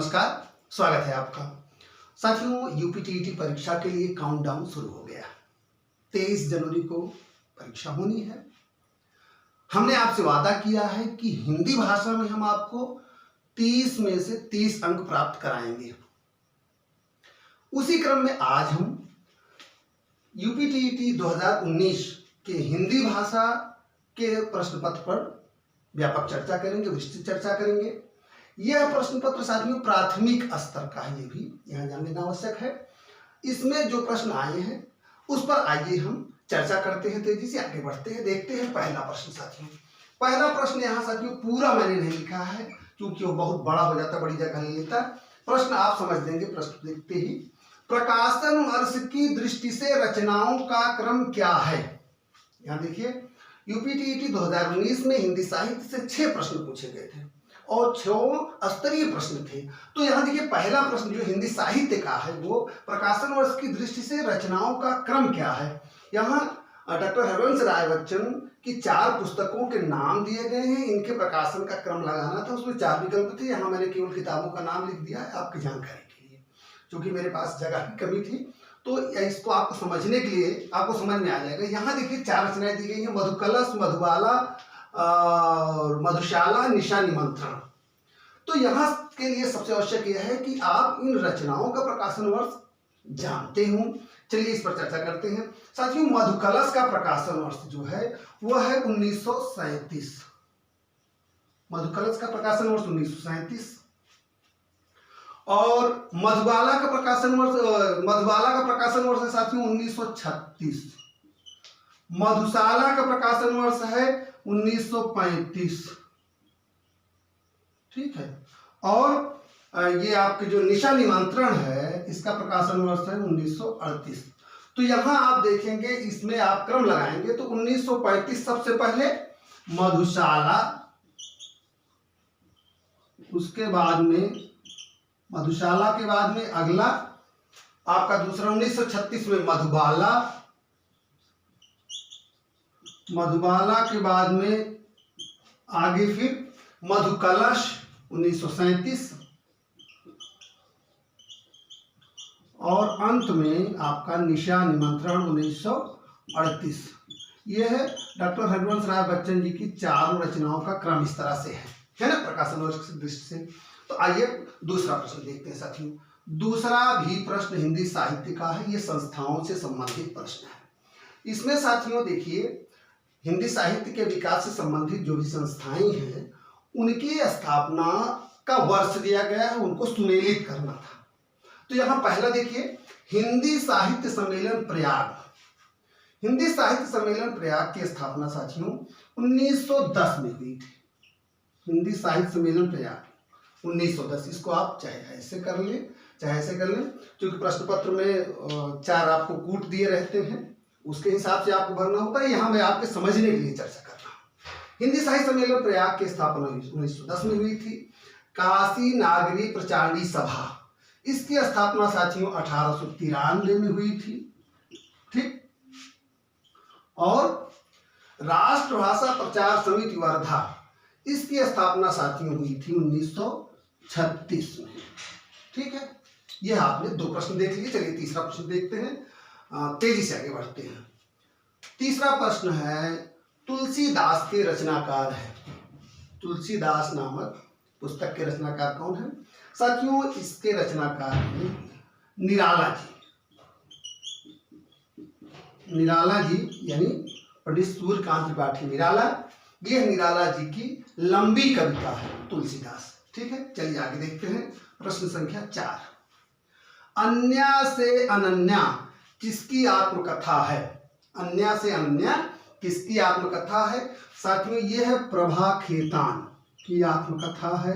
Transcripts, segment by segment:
नमस्कार, स्वागत है आपका। साथियों, यूपीटीईटी परीक्षा के लिए काउंटडाउन शुरू हो गया। 23 जनवरी को परीक्षा होनी है। हमने आपसे वादा किया है कि हिंदी भाषा में हम आपको 30 में से 30 अंक प्राप्त कराएंगे। उसी क्रम में आज हम यूपीटीईटी 2019 के हिंदी भाषा के प्रश्न पत्र पर व्यापक चर्चा करेंगे, विस्तृत चर्चा करेंगे। यह प्रश्न पत्र साथियों प्राथमिक स्तर का है, ये भी यहाँ जान लेना आवश्यक है। इसमें जो प्रश्न आए हैं उस पर आइए हम चर्चा करते हैं, तेजी से आगे बढ़ते हैं। देखते हैं पहला प्रश्न साथियों। पहला प्रश्न यहाँ साथियों पूरा मैंने नहीं लिखा है क्योंकि वो बहुत बड़ा हो जाता, बड़ी जगह ले लेता। प्रश्न आप समझ लेंगे प्रश्न देखते ही। प्रकाशन वर्ष की दृष्टि से रचनाओं का क्रम क्या है? यहाँ देखिए, यूपीटीईटी 2019 में हिंदी साहित्य से 6 प्रश्न पूछे गए थे और 6 स्तरीय प्रश्न थे। तो यहाँ देखिए पहला प्रश्न जो हिंदी साहित्य का है वो प्रकाशन वर्ष की दृष्टि से रचनाओं का क्रम क्या है। यहाँ डॉक्टर हरवंश राय बच्चन की 4 पुस्तकों के नाम दिए गए हैं, इनके प्रकाशन का क्रम लगाना था। उसमें 4 विकल्प थे, यहाँ मैंने केवल किताबों का नाम लिख दिया है आपकी जानकारी के लिए, क्योंकि मेरे पास जगह की कमी थी। तो इसको आपको समझने के लिए आपको समझ में आ जाएगा। यहाँ देखिए 4 रचनाएं दी गई हैं, मधुकलश, मधुबाला और मधुशाला, निशा निमंत्रण। तो यहाँ के लिए सबसे आवश्यक यह है कि आप इन रचनाओं का प्रकाशन वर्ष जानते हो। चलिए इस पर चर्चा करते हैं साथियों। मधुकलश का प्रकाशन वर्ष जो है वह है 1937। मधुकलश का प्रकाशन वर्ष 1937 और मधुबाला का प्रकाशन वर्ष है साथियों 1936। मधुशाला का प्रकाशन वर्ष है 1935। ठीक है। और ये आपके जो निशा निमंत्रण है इसका प्रकाशन वर्ष है 1938। तो यहां आप देखेंगे, इसमें आप क्रम लगाएंगे तो 1935 सबसे पहले मधुशाला, उसके बाद में मधुशाला के बाद में अगला आपका दूसरा 1936 में मधुबाला, मधुबाला के बाद में आगे फिर मधुकलश 1937 और अंत में आपका निशा निमंत्रण 1938। यह है डॉक्टर हरवंश राय बच्चन जी की 4 रचनाओं का क्रम इस तरह से है ना, प्रकाशन वर्ष की दृष्टि से। तो आइए दूसरा प्रश्न देखते हैं साथियों। दूसरा भी प्रश्न हिंदी साहित्य का है, ये संस्थाओं से संबंधित प्रश्न है। इसमें साथियों देखिए, हिंदी साहित्य के विकास से संबंधित जो भी संस्थाएं हैं उनकी स्थापना का वर्ष दिया गया है, उनको सुमेलित करना था। तो यहाँ पहला देखिए, हिंदी साहित्य सम्मेलन प्रयाग। हिंदी साहित्य सम्मेलन प्रयाग की स्थापना साथियों 1910 में हुई थी। हिंदी साहित्य सम्मेलन प्रयाग 1910। इसको आप चाहे ऐसे कर लें चाहे ऐसे कर लें, क्योंकि प्रश्न पत्र में 4 आपको कूट दिए रहते हैं, उसके हिसाब से आपको भरना होता है। यहाँ मैं आपके समझने के लिए चर्चा कर रहा हूँ। हिंदी साहित्य सम्मेलन प्रयाग की स्थापना 1910 में हुई थी। काशी नागरी प्रचारणी सभा, इसकी स्थापना साथियों 1893 में हुई थी। ठीक। और राष्ट्रभाषा प्रचार समिति वर्धा, इसकी स्थापना साथियों हुई थी 1936 में। ठीक है। यह आपने 2 प्रश्न देख लिए। चलिए तीसरा प्रश्न देखते हैं, तेजी से आगे बढ़ते हैं। तीसरा प्रश्न है, तुलसीदास के रचनाकार है। तुलसीदास नामक पुस्तक के रचनाकार कौन है साथियों? इसके रचनाकार हैं निराला जी। निराला जी यानी पंडित सूर्यकांत त्रिपाठी निराला। यह निराला जी की लंबी कविता है तुलसीदास। ठीक है। चलिए आगे देखते हैं प्रश्न संख्या 4। अन्या से अनन्या किसकी आत्मकथा है? अन्या से अनन्या किसकी आत्मकथा है साथियों? यह है प्रभा खेतान की आत्मकथा है।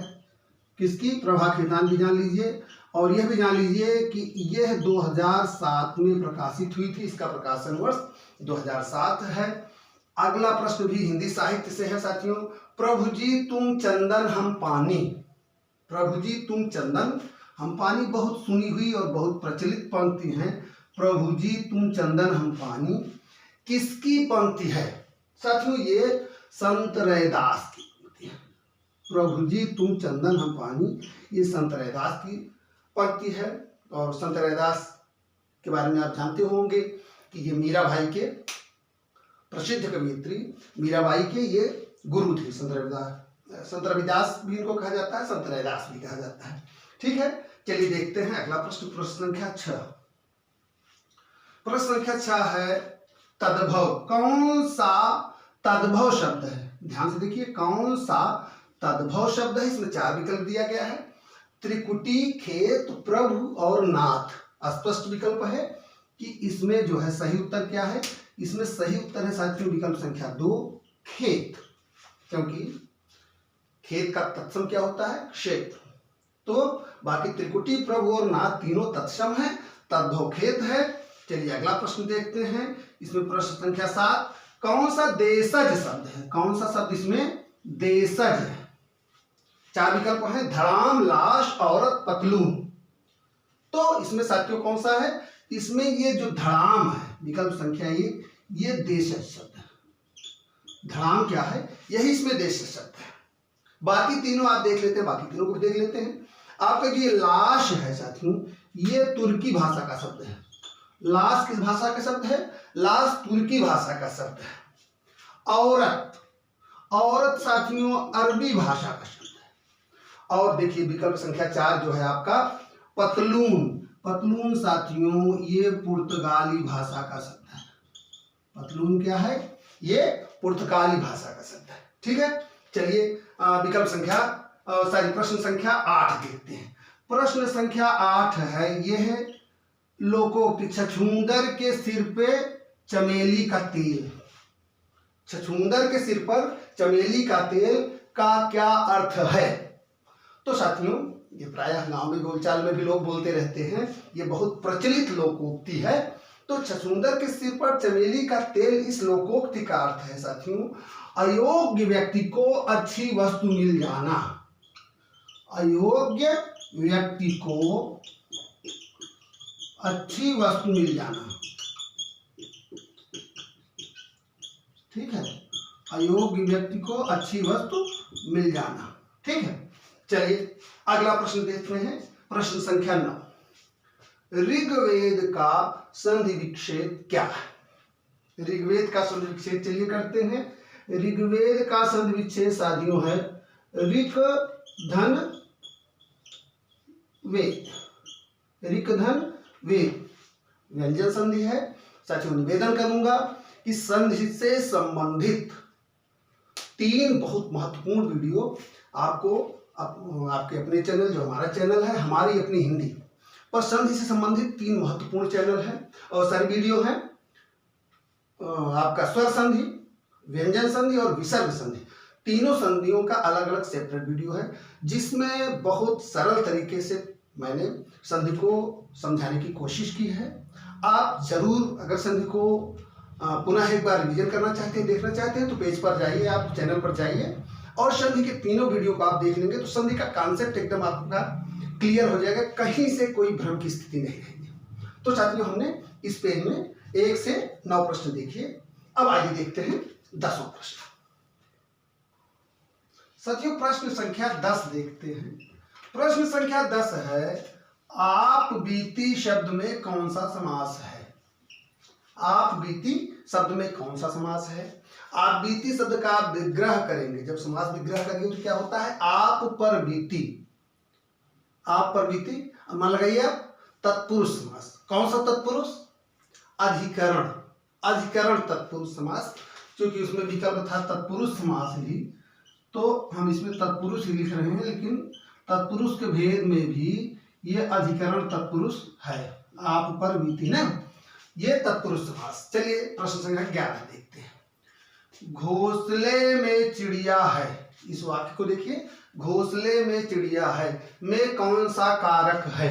किसकी? प्रभा खेतान भी जान लीजिए। और यह भी जान लीजिए कि यह 2007 में प्रकाशित हुई थी। इसका प्रकाशन वर्ष 2007 है। अगला प्रश्न भी हिंदी साहित्य से है साथियों। प्रभु जी तुम चंदन हम पानी। प्रभु जी तुम चंदन हम पानी बहुत सुनी हुई और बहुत प्रचलित पंक्ति है। प्रभु जी तुम चंदन हम पानी किसकी पंक्ति है साथियों? ये संत रैदास की पंक्ति है। प्रभु जी तुम चंदन हम पानी, ये संत रैदास की पंक्ति है। और संत रैदास के बारे में आप जानते होंगे कि ये मीराबाई के प्रसिद्ध कवयित्री, मीराबाई के ये गुरु थे संत रविदास। संत रविदास भी इनको कहा जाता है, संत रैदास भी कहा जाता है। ठीक है, चलिए देखते हैं अगला प्रश्न, प्रश्न संख्या 6। प्रश्न संख्या 6 है तद्भव। कौन सा तद्भव शब्द है? ध्यान से देखिए, कौन सा तद्भव शब्द है? इसमें 4 विकल्प दिया गया है, त्रिकुटी, खेत, प्रभु और नाथ। स्पष्ट विकल्प है कि इसमें जो है सही उत्तर क्या है? इसमें सही उत्तर है साथियों विकल्प संख्या 2, खेत। क्योंकि खेत का तत्सम क्या होता है? क्षेत्र। तो बाकी त्रिकुटी, प्रभु और नाथ तीनों तत्सम है, तद्भव खेत है। चलिए अगला प्रश्न देखते हैं। इसमें प्रश्न संख्या 7, कौन सा देशज शब्द है? कौन सा शब्द इसमें देशज है? 4 विकल्प है, धड़ाम, लाश, औरत, पतलून। तो इसमें साथियों कौन सा है? इसमें ये जो धड़ाम है, विकल्प संख्या 1, ये देशज शब्द है। धड़ाम क्या है? यही इसमें देशज शब्द है। बाकी तीनों आप देख लेते हैं, बाकी तीनों को देख लेते हैं। आपका जो ये लाश है साथियों, ये तुर्की भाषा का शब्द है। लाश किस भाषा का शब्द है? लाश तुर्की भाषा का शब्द है। औरत, औरत साथियों अरबी भाषा का शब्द है। और देखिए विकल्प संख्या 4 जो है आपका पतलून। पतलून साथियों ये पुर्तगाली भाषा का शब्द है। पतलून क्या है? ये पुर्तगाली भाषा का शब्द है। ठीक है, चलिए विकल्प संख्या प्रश्न संख्या 8 देखते हैं। प्रश्न संख्या 8 है, ये है लोकोक्ति, छछूंदर के सिर पे चमेली का तेल। छछूंदर के सिर पर चमेली का तेल का क्या अर्थ है? तो साथियों ये प्रायः गांव में बोलचाल में भी लोग बोलते रहते हैं, ये बहुत प्रचलित लोकोक्ति है। तो छछूंदर के सिर पर चमेली का तेल, इस लोकोक्ति का अर्थ है साथियों अयोग्य व्यक्ति को अच्छी वस्तु मिल जाना। अयोग्य व्यक्ति को अच्छी वस्तु मिल जाना। ठीक है, अयोग्य व्यक्ति को अच्छी वस्तु मिल जाना। ठीक है, चलिए अगला प्रश्न देखते हैं। प्रश्न संख्या 9, ऋग्वेद का संधि विच्छेद क्या है? ऋग्वेद का संधि विच्छेद चलिए करते हैं। ऋग्वेद का संधि विच्छेद साथियों है ऋक धन वेद। ऋक धन वेद व्यंजन संधि है। साथियों निवेदन करूंगा कि संधि से संबंधित 3 बहुत महत्वपूर्ण वीडियो आपको आपके अपने चैनल, जो हमारा चैनल है हमारी अपनी हिंदी पर संधि से संबंधित 3 महत्वपूर्ण चैनल हैं और सारी वीडियो हैं। आपका स्वर संधि, व्यंजन संधि और विसर्ग संधि, तीनों संधियों का अलग अलग सेपरेट वीडियो है, जिसमें बहुत सरल तरीके से मैंने संधि को समझाने की कोशिश की है। आप जरूर अगर संधि को पुनः एक बार रिवीजन करना चाहते हैं, देखना चाहते हैं, तो पेज पर जाइए, आप चैनल पर जाइए और संधि के तीनों वीडियो को आप देख लेंगे तो संधि का कॉन्सेप्ट एकदम आपका क्लियर हो जाएगा, कहीं से कोई भ्रम की स्थिति नहीं रहेगी। तो साथियों हमने इस पेज में 1 से 9 प्रश्न देखिए। अब आइए देखते हैं 10वां प्रश्न। साथियों प्रश्न संख्या 10 देखते हैं। प्रश्न संख्या 10 है, आप बीती शब्द में कौन सा समास है? आप बीती शब्द में कौन सा समास है? आप बीती शब्द का विग्रह करेंगे, जब समास विग्रह करेंगे तो क्या होता है? आप पर बीती। आप पर बीती, मान लगाइए आप तत्पुरुष समास। कौन सा तत्पुरुष? अधिकरण। अधिकरण तत्पुरुष समास, क्योंकि उसमें विकल्प था तत्पुरुष समास ही, तो हम इसमें तत्पुरुष ही लिख रहे हैं, लेकिन तत्पुरुष के भेद में भी ये अधिकरण तत्पुरुष है। आप पर बीती ना, ये तत्पुरुष समास। चलिए प्रश्न संख्या 11 देखते हैं। घोंसले में चिड़िया है, इस वाक्य को देखिए, घोंसले में चिड़िया है में कौन सा कारक है?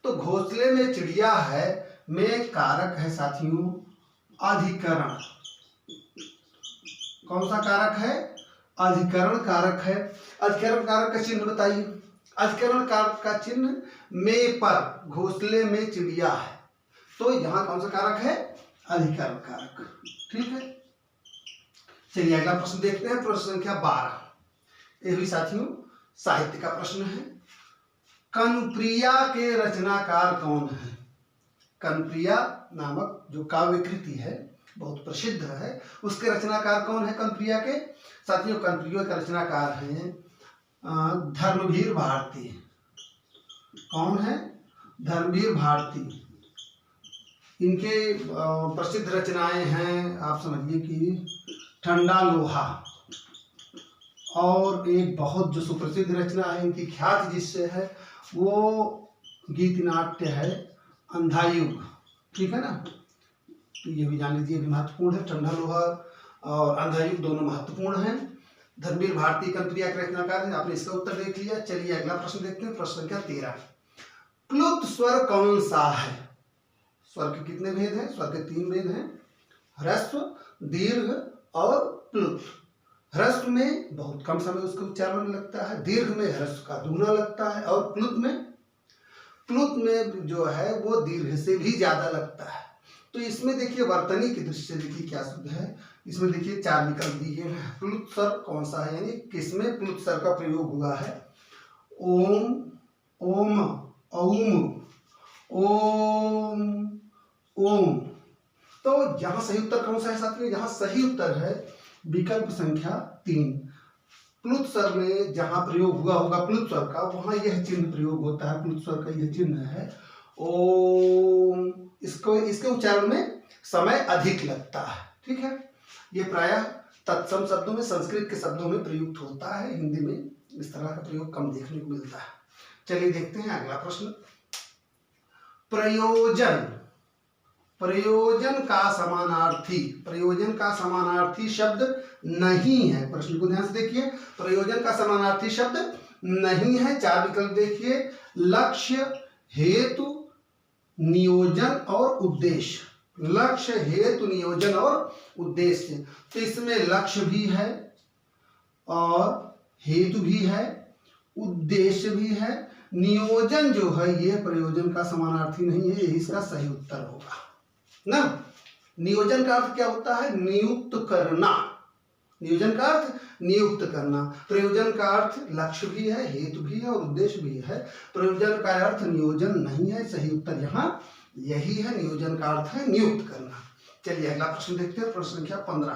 तो घोंसले में चिड़िया है में कारक है साथियों अधिकरण। कौन सा कारक है? अधिकरण कारक है। अधिकरण कारक का चिन्ह बताइए। अधिकरण कारक का चिन्ह में पर, घोंसले में चिड़िया है, तो यहां कौन सा कारक है? अधिकरण कारक। ठीक है, चलिए अगला प्रश्न देखते हैं। प्रश्न संख्या 12। ये भी साथियों साहित्य का प्रश्न है। कनुप्रिया के रचनाकार कौन है? कनुप्रिया नामक जो काव्य कृति है बहुत प्रसिद्ध है, उसके रचनाकार कौन है कनुप्रिया के? साथियों कनुप्रिया के रचनाकार हैं धर्मवीर भारती। कौन है? धर्मवीर भारती। इनके प्रसिद्ध रचनाएं हैं, आप समझिए कि ठंडा लोहा, और एक बहुत जो सुप्रसिद्ध रचना है इनकी, ख्याति जिससे है, वो गीत नाट्य है अंधा युग। ठीक है ना, तो ये भी जान लीजिए, भी महत्वपूर्ण है। ठंडा लोहा और अंधा युग दोनों महत्वपूर्ण हैं। धर्मवीर भारती कनुप्रिया के रचनाकार हैं। आपने इसका उत्तर देख लिया। चलिए अगला प्रश्न देखते हैं, प्रश्न संख्या 13। प्लुत स्वर कौन सा है? स्वर के कितने भेद हैं? स्वर के 3 भेद हैं, ह्रस्व, दीर्घ और प्लुत। ह्रस्व में बहुत कम समय उसका उच्चारण में लगता है, दीर्घ में ह्रस्व का दूना लगता है, और प्लुत में जो है वो दीर्घ से भी ज्यादा लगता है। तो इसमें देखिए वर्तनी की दृष्टि से देखिए क्या शुद्ध है। इसमें देखिए 4 विकल्प दिए हैं। प्लुत स्वर कौन सा है, यानी किसमें प्लुत स्वर का प्रयोग हुआ है? ओम, ओम, औम, ओम, ओम। तो यहाँ सही उत्तर कौन सा है साथियों? यहाँ सही उत्तर है विकल्प संख्या 3। प्लुत स्वर में जहाँ प्रयोग हुआ होगा प्लुत स्वर का, वहाँ यह चिन्ह प्रयोग होता है। प्लुत स्वर का यह चिन्ह है ओम। इसके उच्चारण में समय अधिक लगता है। ठीक है, ये प्रायः तत्सम शब्दों में, संस्कृत के शब्दों में प्रयुक्त होता है। हिंदी में इस तरह का प्रयोग कम देखने को मिलता है। चलिए देखते हैं अगला प्रश्न। प्रयोजन का समानार्थी, प्रयोजन का समानार्थी शब्द नहीं है। प्रश्न को ध्यान से देखिए, प्रयोजन का समानार्थी शब्द नहीं है। 4 विकल्प देखिए, लक्ष्य, हेतु, नियोजन और उद्देश्य। लक्ष्य, हेतु, नियोजन और उद्देश्य। तो इसमें लक्ष्य भी है और हेतु भी है, उद्देश्य भी है। नियोजन जो है ये प्रयोजन का समानार्थी नहीं है, यही इसका सही उत्तर होगा ना। नियोजन का अर्थ क्या होता है? नियुक्त करना। नियोजन का अर्थ नियुक्त करना। प्रयोजन का अर्थ लक्ष्य भी है, हेतु भी है और उद्देश्य भी है। प्रयोजन का अर्थ नियोजन नहीं है। सही उत्तर यहाँ यही है, नियोजन का अर्थ है नियुक्त करना। चलिए अगला प्रश्न देखते हैं, प्रश्न संख्या 15।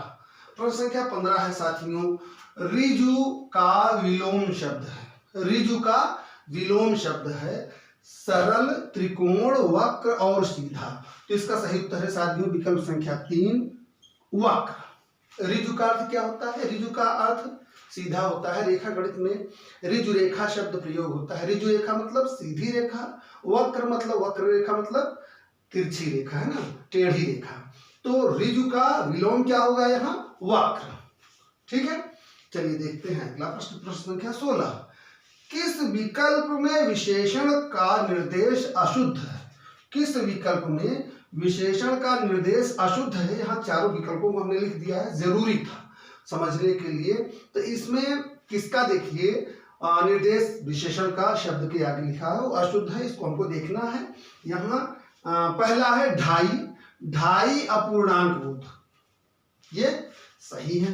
प्रश्न संख्या 15 है साथियों, ऋजु का विलोम शब्द है। ऋजु का विलोम शब्द है सरल, त्रिकोण, वक्र और सीधा। तो इसका सही उत्तर है साथियों विकल्प संख्या 3, वक्र। ऋजु का अर्थ क्या होता है? ऋजु का अर्थ सीधा होता है। रेखा गणित में ऋजु रेखा शब्द प्रयोग होता है। ऋजु रेखा मतलब सीधी रेखा, वक्र मतलब वक्र रेखा मतलब तिरछी रेखा, है ना, टेढ़ी रेखा। तो ऋजु का विलोम क्या होगा यहाँ? वक्र। ठीक है, चलिए देखते हैं अगला प्रश्न, प्रश्न संख्या 16। किस विकल्प में विशेषण का निर्देश अशुद्ध है? किस विकल्प में विशेषण का निर्देश अशुद्ध है? यहाँ चारों विकल्पों को हमने लिख दिया है, जरूरी था समझने के लिए। तो इसमें किसका देखिए निर्देश विशेषण का शब्द के आगे लिखा है वो अशुद्ध है, इसको हमको देखना है। यहाँ पहला है ढाई। ढाई अपूर्णांक बोध, ये सही है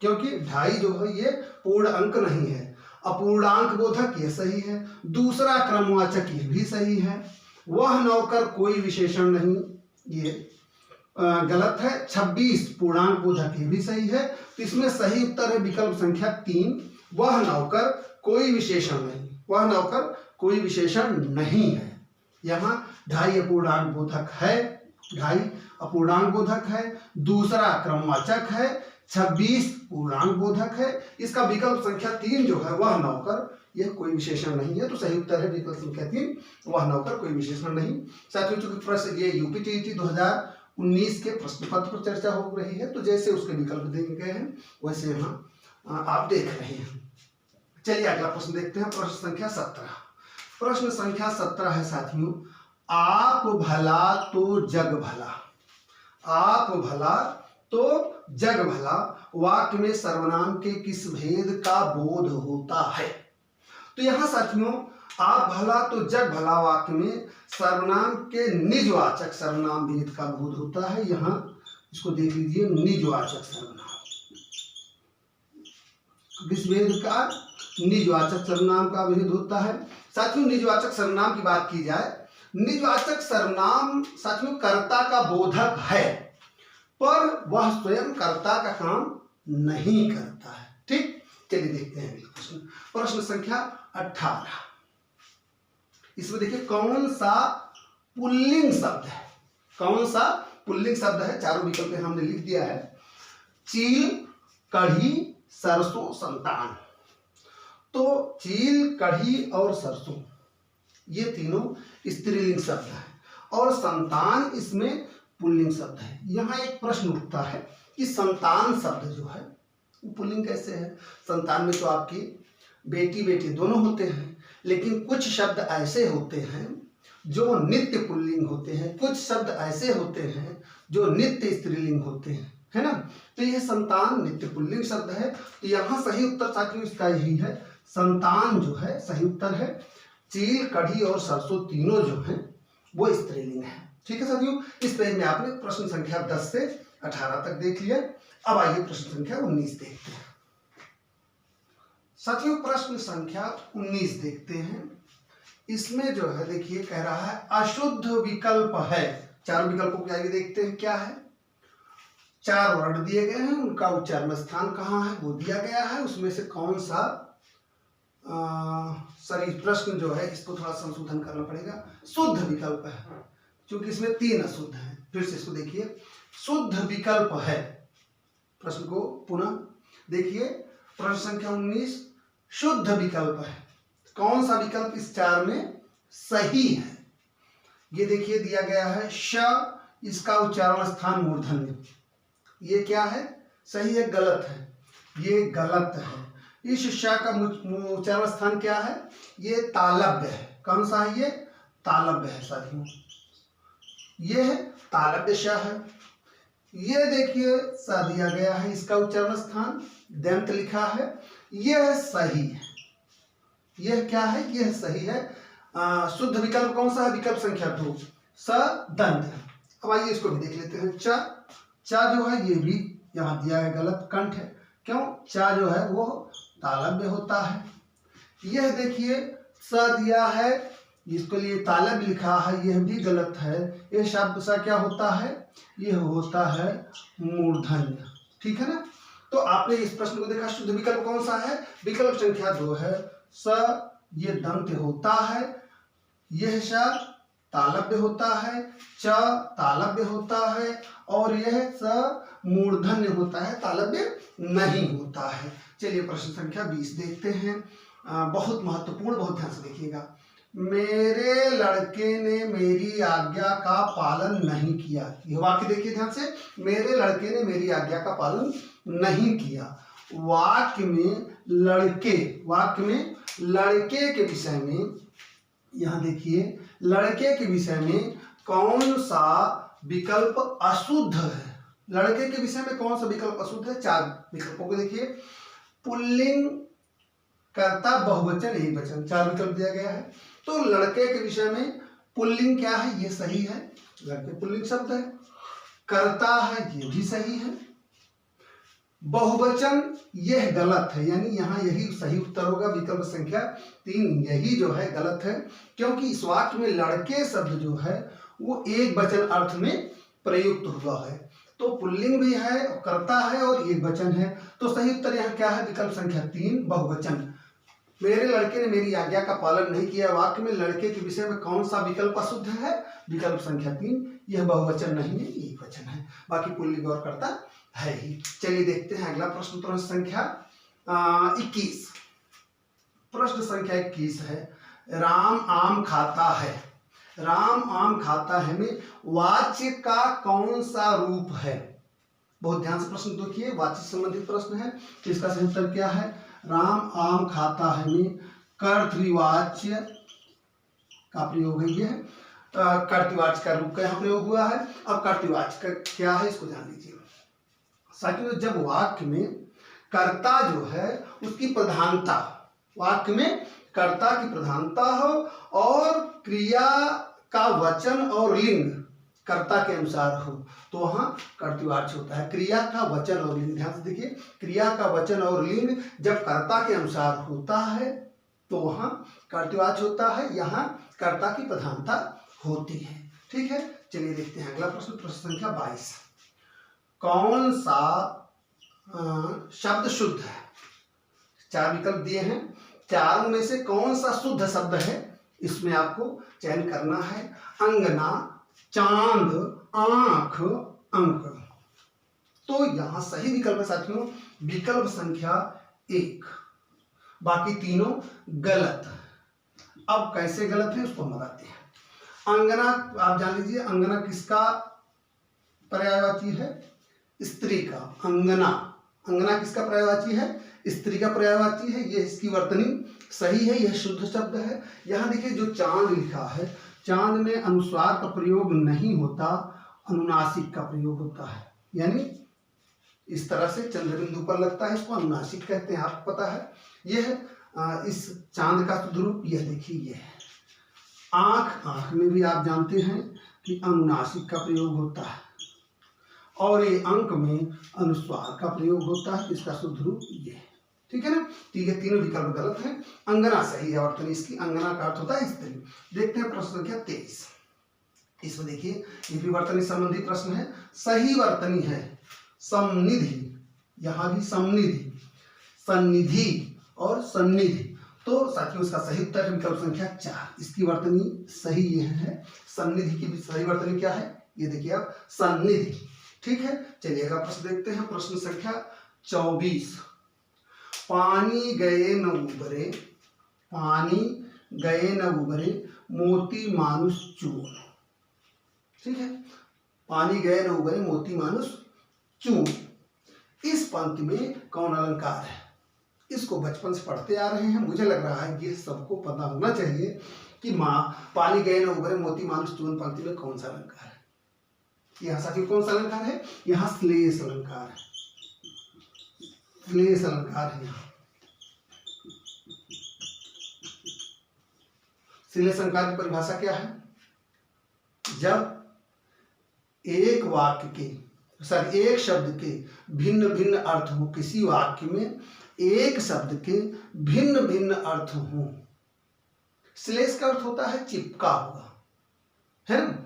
क्योंकि ढाई जो है ये पूर्ण अंक नहीं है। अपूर्णांक बोधक ये सही है। दूसरा क्रमवाचक ये भी सही है। वह नौकर कोई विशेषण नहीं, ये गलत है। 26 पूर्णांक बोधक ये भी सही है। तो इसमें सही उत्तर है विकल्प संख्या 3, वह नौकर कोई विशेषण नहीं। वह नौकर कोई विशेषण नहीं है। यहाँ ढाई अपूर्णांक बोधक है, ढाई अपूर्णांक बोधक है, दूसरा क्रमवाचक है, 26 पूर्णांक बोधक है। इसका विकल्प संख्या 3 जो है वह नौकर, यह कोई विशेषण नहीं है। तो सही उत्तर है विकल्प संख्या 3, वह नौकर कोई विशेषण नहीं। साथियों चूंकि प्रश्न ये यूपीटीईटी 2019 के प्रश्न पत्र पर चर्चा हो रही है, तो जैसे उसके विकल्प दिए गए हैं वैसे यहाँ आप देख रहे हैं। चलिए अगला प्रश्न देखते हैं, प्रश्न संख्या 17। प्रश्न संख्या 17 है साथियों, आप भला तो जग भला। आप भला तो जग भला वाक्य में सर्वनाम के किस भेद का बोध होता है? तो यहाँ साथियों आप भला तो जग भला वाक्य में सर्वनाम के निजवाचक सर्वनाम भेद का बोध होता है। यहाँ इसको देख लीजिए, निजवाचक सर्वनाम। विभेद का निजवाचक सर्वनाम का विभेद होता है। साथियों निजवाचक सर्वनाम की बात की जाए, निजवाचक सर्वनाम साथियों कर्ता का बोधक है पर वह स्वयं कर्ता का काम नहीं करता है। ठीक, चलिए देखते हैं अगला प्रश्न। प्रश्न संख्या 18। इसमें देखिए कौन सा पुल्लिंग शब्द है, कौन सा पुल्लिंग शब्द है। चारों विकल्प हमने लिख दिया है। चील, कढ़ी, सरसों, संतान। तो चील, कढ़ी और सरसों ये तीनों स्त्रीलिंग शब्द है और संतान इसमें पुल्लिंग शब्द है। यहाँ एक प्रश्न उठता है कि संतान शब्द जो है वो पुल्लिंग कैसे है। संतान में तो आपकी बेटी बेटी दोनों होते हैं, लेकिन कुछ शब्द ऐसे होते हैं जो नित्य पुल्लिंग होते हैं, कुछ शब्द ऐसे होते हैं जो नित्य स्त्रीलिंग होते हैं, है ना। तो यह संतान नित्य पुल्लिंग शब्द है। तो यहाँ सही उत्तर साथियों इसका यही है, संतान जो है सही उत्तर है। चील, कढ़ी और सरसों तीनों जो हैं वो स्त्रीलिंग है। ठीक है साथियों, इस पेज में आपने प्रश्न संख्या 10 से 18 तक देख लिया। अब आइए प्रश्न संख्या 19 देखते हैं। साथियों प्रश्न संख्या 19 देखते हैं। इसमें जो है देखिए कह रहा है अशुद्ध विकल्प है। चार विकल्पों के आगे देखते हैं क्या है। 4 वर्ण दिए गए हैं, उनका उच्चारण स्थान कहाँ है वो दिया गया है। उसमें से कौन सा सॉरी प्रश्न जो है इसको थोड़ा संशोधन करना पड़ेगा। शुद्ध विकल्प है क्योंकि इसमें 3 अशुद्ध हैं। फिर से इसको देखिए, शुद्ध विकल्प है। प्रश्न को पुनः देखिए, प्रश्न संख्या 19 शुद्ध विकल्प है। कौन सा विकल्प इस 4 में सही है। ये देखिए दिया गया है श, इसका उच्चारण स्थान मूर्धन्य। ये क्या है, सही है गलत है, ये गलत है। इस श का उच्चारण स्थान क्या है, ये तालव्य है। कौन सा है, ये तालव्य है साथियों, ये है तालव्य श है। ये देखिए सा दिया गया है, इसका उच्चारण स्थान दंत लिखा है, यह सही है। यह क्या है, यह सही है। शुद्ध विकल्प कौन सा है, विकल्प संख्या 2 स दंत। अब आइए इसको भी देख लेते हैं। चा जो है ये भी यहाँ दिया है गलत, कंठ है। क्यों, चा जो है वो तालव्य होता है। यह देखिए स दिया है, इसके लिए तालव्य लिखा है, यह भी गलत है। यह शब्द सा क्या होता है, यह होता है मूर्धन्य। ठीक है ना। तो आपने इस प्रश्न को देखा, शुद्ध विकल्प कौन सा है, विकल्प संख्या 2 है। स ये दंत होता है, यह श तालव्य होता है, च तालव्य होता है और यह स मूर्धन्य होता है, तालव्य नहीं होता है। चलिए प्रश्न संख्या 20 देखते हैं। बहुत महत्वपूर्ण, बहुत ध्यान से देखिएगा। मेरे लड़के ने मेरी आज्ञा का पालन नहीं किया। यह वाक्य देखिए ध्यान से, मेरे लड़के ने मेरी आज्ञा का पालन नहीं किया। वाक्य में लड़के के विषय में, यहाँ देखिए लड़के के विषय में कौन सा विकल्प अशुद्ध है। लड़के के विषय में कौन सा विकल्प अशुद्ध है, 4 विकल्पों को देखिए। पुल्लिंग, कर्ता, बहुवचन, एकवचन, 4 विकल्प दिया गया है। तो लड़के के विषय में पुल्लिंग क्या है, ये सही है, लड़के पुल्लिंग शब्द है। कर्ता है, ये भी सही है। बहुवचन यह गलत है, यानी यहाँ यही सही उत्तर होगा, विकल्प संख्या 3 यही जो है गलत है। क्योंकि इस वाक्य में लड़के शब्द जो है वो एक वचन अर्थ में प्रयुक्त हुआ है। तो पुल्लिंग भी है, कर्ता है और एक वचन है। तो सही उत्तर यहाँ क्या है, विकल्प संख्या 3 बहुवचन। मेरे लड़के ने मेरी आज्ञा का पालन नहीं किया। वाक्य में लड़के के विषय में कौन सा विकल्प अशुद्ध है, विकल्प संख्या 3, यह बहुवचन नहीं है, एक वचन है। बाकी पुल्लिंग और कर्ता है ही। चलिए देखते हैं अगला प्रश्न, प्रश्न संख्या 21। प्रश्न संख्या 21 है, राम आम खाता है। राम आम खाता है में वाच्य का कौन सा रूप है। बहुत ध्यान से प्रश्न देखिए, वाच्य संबंधित प्रश्न है। तो इसका सही उत्तर क्या है, राम आम खाता है में कर्तृवाच्य का प्रयोग है। ये कर्तृवाच्य का रूप का यहाँ प्रयोग हुआ है। अब कर्तृवाच्य का क्या है इसको जान लीजिए साथियों। जब वाक्य में कर्ता जो है उसकी प्रधानता, वाक्य में कर्ता की प्रधानता हो और क्रिया का वचन और लिंग कर्ता के अनुसार हो तो वहाँ कर्तृवाच्य होता है। क्रिया का वचन और लिंग, ध्यान से देखिए, क्रिया का वचन और लिंग जब कर्ता के अनुसार होता है तो वहाँ कर्तृवाच्य होता है, यहाँ कर्ता की प्रधानता होती है। ठीक है, चलिए देखते हैं अगला प्रश्न, प्रश्न संख्या 22। कौन सा शब्द शुद्ध है? 4 विकल्प दिए हैं, चारों में से कौन सा शुद्ध शब्द है इसमें आपको चयन करना है। अंगना, चांद, आंख, अंक। तो यहां सही विकल्प है साथियों विकल्प संख्या 1, बाकी तीनों गलत। अब कैसे गलत है उसको हम बताते हैं। अंगना, आप जान लीजिए अंगना किसका पर्यायवाची है? स्त्री का। अंगना, अंगना किसका पर्यायवाची है? स्त्री का पर्यायवाची है। ये इसकी वर्तनी सही है, यह शुद्ध शब्द है। यहाँ देखिए जो चांद लिखा है, चांद में अनुस्वार का प्रयोग नहीं होता, अनुनासिक का प्रयोग होता है। यानी इस तरह से चंद्र बिंदु पर लगता है, इसको अनुनासिक कहते हैं, आपको पता है। यह इस चांद का शुद्ध रूप यह देखिए ये है। आंख, आंख में भी आप जानते हैं कि अनुनासिक का प्रयोग होता है, और ये अंक में अनुस्वार का प्रयोग होता है, इसका शुद्ध रूप ये है। ठीक है ना, ठीक है, तीनों विकल्प गलत हैं। अंगना सही है, वर्तनी इसकी, अंगना का अर्थ होता है स्त्री। देखते हैं प्रश्न संख्या 23। इसमें देखिए ये भी वर्तनी संबंधी प्रश्न है। सही वर्तनी है समनिधि, यहाँ भी समनिधि, सन्निधि और सन्निधि। तो साथियों इसका सही उत्तर है विकल्प संख्या 4, इसकी वर्तनी सही ये है। सन्निधि की भी सही वर्तनी क्या है ये देखिए आप, सन्निधि। ठीक है, चलिए अगला प्रश्न देखते हैं, प्रश्न संख्या 24। पानी गए न उबरे, पानी गए न उबरे, मोती मानुष चून। ठीक है, पानी गए न उबरे, मोती मानुष चून। इस पंक्ति में कौन अलंकार है? इसको बचपन से पढ़ते आ रहे हैं, मुझे लग रहा है ये सबको पता होना चाहिए कि पानी गए न उबरे, मोती मानुष चून पंक्ति में कौन सा अलंकार है। यहाँ साथियों कौन सा अलंकार है? यहाँ श्लेष अलंकार है, श्लेष अलंकार है। यहाँ श्लेष अलंकार की परिभाषा क्या है? जब एक वाक्य के एक शब्द के भिन्न भिन्न अर्थ हो, किसी वाक्य में एक शब्द के भिन्न भिन्न अर्थ हो। श्लेष का अर्थ होता है चिपका हुआ, है ना।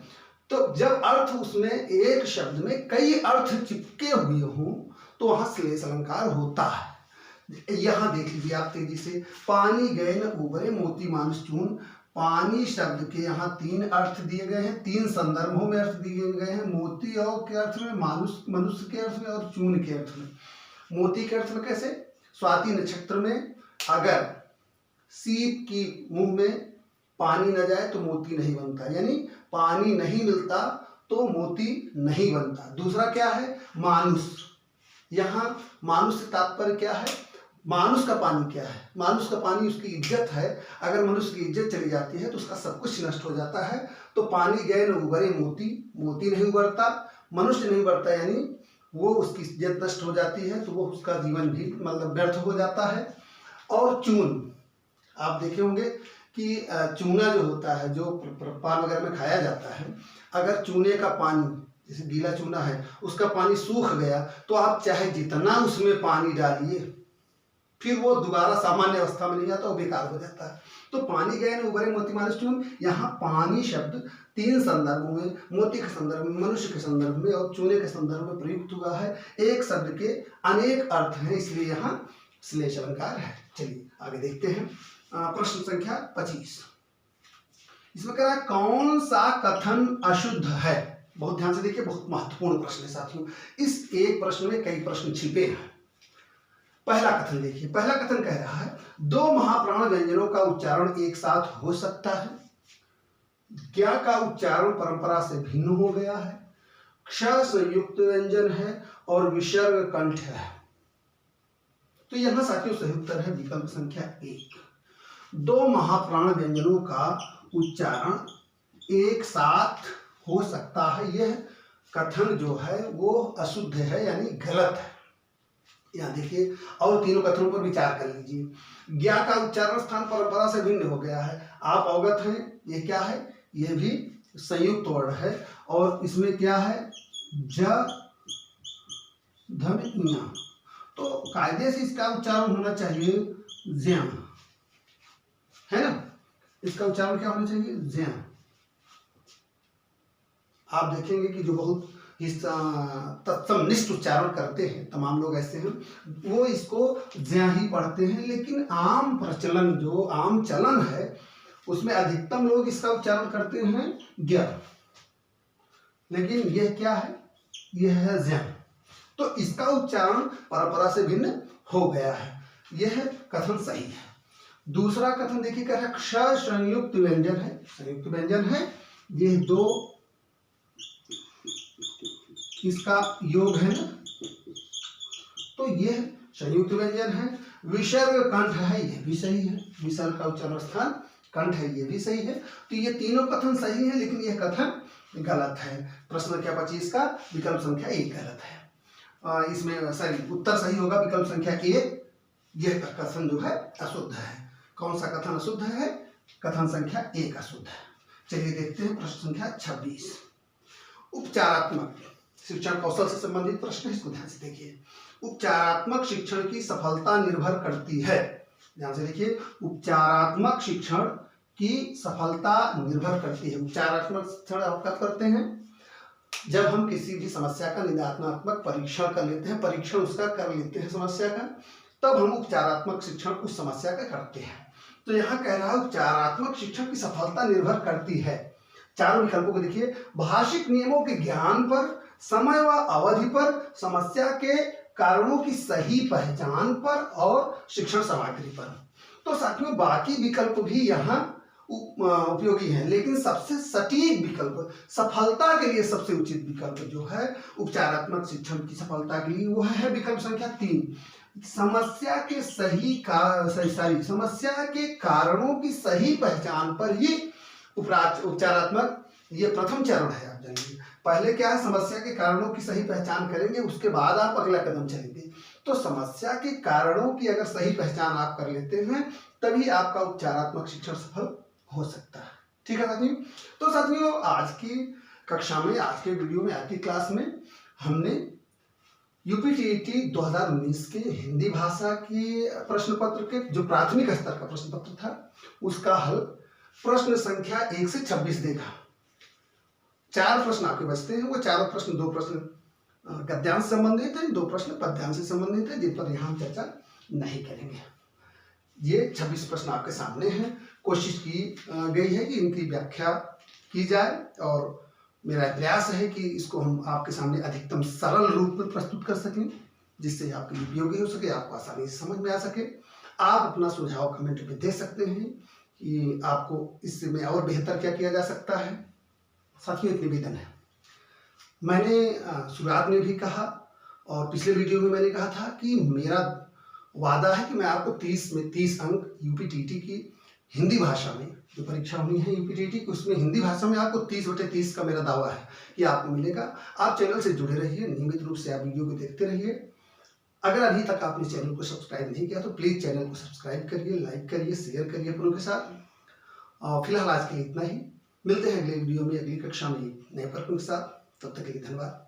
तो जब अर्थ उसमें एक शब्द में कई अर्थ चिपके हुए हों तो वहां श्लेष अलंकार होता है। यहां देख लीजिए आप तेजी से, पानी गए न उबरे, मोती मानुष चून। पानी शब्द के यहाँ 3 अर्थ दिए गए हैं, 3 संदर्भों में अर्थ दिए गए हैं। मोती और के अर्थ में, मानुष मनुष्य के अर्थ में, और चून के अर्थ में। मोती के अर्थ में कैसे? स्वाति नक्षत्र में अगर सीप की मुंह में पानी न जाए तो मोती नहीं बनता, यानी पानी नहीं मिलता तो मोती नहीं बनता। दूसरा क्या है? मानुष। यहाँ मानुष से तात्पर्य क्या है? मानुष का पानी क्या है? मानुष का पानी उसकी इज्जत है। अगर मनुष्य की इज्जत चली जाती है तो उसका सब कुछ नष्ट हो जाता है। तो पानी गए न उबरे, मोती, मोती नहीं उबरता, मनुष्य नहीं उबरता, यानी वो उसकी इज्जत नष्ट हो जाती है, तो वो उसका जीवन भी मतलब व्यर्थ हो जाता है। और चून, आप देखे होंगे कि चूना जो होता है, जो पान वगैरह में खाया जाता है, अगर चूने का पानी, जैसे गीला चूना है, उसका पानी सूख गया तो आप चाहे जितना उसमें पानी डालिए फिर वो दोबारा सामान्य अवस्था में नहीं आता, वो बेकार हो जाता है। तो पानी गए न उबरे, मोती मानुष चून। यहाँ पानी शब्द 3 संदर्भों में, मोती के संदर्भ में, मनुष्य के संदर्भ में और चूने के संदर्भ में प्रयुक्त हुआ है। एक शब्द के अनेक अर्थ हैं, इसलिए यहाँ श्लेष अलंकार है। चलिए आगे देखते हैं, प्रश्न संख्या 25। इसमें कह रहा है कौन सा कथन अशुद्ध है? बहुत ध्यान से देखिए, बहुत महत्वपूर्ण प्रश्न है साथियों। इस एक प्रश्न में कई प्रश्न छिपे हैं। पहला कथन देखिए, पहला कथन कह रहा है 2 महाप्राण व्यंजनों का उच्चारण एक साथ हो सकता है। क्या का उच्चारण परंपरा से भिन्न हो गया है, क्ष संयुक्त व्यंजन है और विसर्ग कंठ है। तो यहां साथियों सही उत्तर है विकल्प संख्या 1। 2 महाप्राण व्यंजनों का उच्चारण एक साथ हो सकता है। यह कथन जो है वो अशुद्ध है, यानी गलत है। यहाँ देखिए, और तीनों कथनों पर विचार कर लीजिए। ज्ञा का उच्चारण स्थान परंपरा से भिन्न हो गया है, आप अवगत हैं। ये क्या है? ये भी संयुक्त वर्ण है और इसमें क्या है, ज धम इया, तो कायदे से इसका उच्चारण होना चाहिए ज्या, है ना। इसका उच्चारण क्या होना चाहिए, ज्या। आप देखेंगे कि जो बहुत तत्समनिष्ठ उच्चारण करते हैं, तमाम लोग ऐसे हैं, वो इसको ज्या ही पढ़ते हैं, लेकिन आम प्रचलन जो आम चलन है उसमें अधिकतम लोग इसका उच्चारण करते हैं ज्ञ, लेकिन यह क्या है, यह है ज्ञ। तो इसका उच्चारण परंपरा से भिन्न हो गया है, यह कथन सही है। दूसरा कथन देखिए क्या है, क्ष संयुक्त व्यंजन है, संयुक्त व्यंजन है, ये दो इसका योग है ना, तो यह संयुक्त व्यंजन है। विसर्ग कंठ है, यह भी सही है, विसर्ग का उच्चारण स्थान कंठ है, यह भी सही है। तो ये तीनों कथन सही है, लेकिन यह कथन गलत है। प्रश्न संख्या 25 का विकल्प संख्या 1 गलत है। इसमें सही उत्तर सही होगा विकल्प संख्या 1, यह कथन जो है अशुद्ध है। कौन सा कथन अशुद्ध है, कथन संख्या 1 अशुद्ध है। चलिए देखते हैं प्रश्न संख्या 26। उपचारात्मक शिक्षण कौशल से संबंधित प्रश्न है, इसको ध्यान से देखिए। उपचारात्मक शिक्षण की सफलता निर्भर करती है, ध्यान से देखिए, उपचारात्मक शिक्षण की सफलता निर्भर करती है। उपचारात्मक शिक्षण आप कब करते हैं, जब हम किसी भी समस्या का निदानात्मक परीक्षण कर लेते हैं, परीक्षण उसका कर लेते हैं समस्या का, तब हम उपचारात्मक शिक्षण उस समस्या का करते हैं। तो यहाँ कह रहा है उपचारात्मक शिक्षण की सफलता निर्भर करती है। चारों विकल्पों को देखिए, भाषिक नियमों के ज्ञान पर, समय व अवधि पर, समस्या के कारणों की सही पहचान पर और शिक्षण सामग्री पर। तो साथियों बाकी विकल्प भी यहाँ उपयोगी है, लेकिन सबसे सटीक विकल्प, सफलता के लिए सबसे उचित विकल्प जो है उपचारात्मक शिक्षण की सफलता के लिए, वो है विकल्प संख्या 3। समस्या के समस्या के कारणों की सही पहचान पर ही उपचारात्मक, ये प्रथम चरण है। आप जानिए पहले क्या है, समस्या के कारणों की सही पहचान करेंगे, उसके बाद आप अगला कदम चलेंगे। तो समस्या के कारणों की अगर सही पहचान आप कर लेते हैं, तभी आपका उपचारात्मक शिक्षण सफल हो सकता है। ठीक है साथियों। तो साथियों आज की कक्षा में, आज के वीडियो में, आज की क्लास में हमने यूपीटीईटी 2019 के हिंदी भाषा की प्रश्न पत्र के जो प्राथमिक स्तर का प्रश्न पत्र था, उसका हल प्रश्न संख्या 1 से 26 देखा। 4 प्रश्न आपके बचते हैं, वो चारों प्रश्न, 2 प्रश्न गद्यांश से संबंधित है, 2 प्रश्न पद्यांश से संबंधित है, जिन पर यहाँ हम चर्चा नहीं करेंगे। ये 26 प्रश्न आपके सामने हैं। कोशिश की गई है कि इनकी व्याख्या की जाए, और मेरा प्रयास है कि इसको हम आपके सामने अधिकतम सरल रूप में प्रस्तुत कर सकें, जिससे आपके लिए उपयोगी हो सके, आपको आसानी से समझ में आ सके। आप अपना सुझाव कमेंट में दे सकते हैं कि आपको इससे में और बेहतर क्या किया जा सकता है। साथियों एक निवेदन है, मैंने शुरुआत में भी कहा और पिछले वीडियो में मैंने कहा था कि मेरा वादा है कि मैं आपको 30 में 30 अंक यूपीटीटी की हिंदी भाषा में जो परीक्षा होनी है यूपीटीटी की, उसमें हिंदी भाषा में आपको 30/30 का मेरा दावा है कि आपको मिलेगा। आप चैनल से जुड़े रहिए, नियमित रूप से आप वीडियो को देखते रहिए। अगर अभी तक आपने चैनल को सब्सक्राइब नहीं किया तो प्लीज़ चैनल को सब्सक्राइब करिए, लाइक करिए, शेयर करिए अपनों के साथ। फिलहाल आज के लिए इतना ही, मिलते हैं अगले वीडियो में, अगली कक्षा में नए प्रश्नों के साथ। तब तक के लिए धन्यवाद।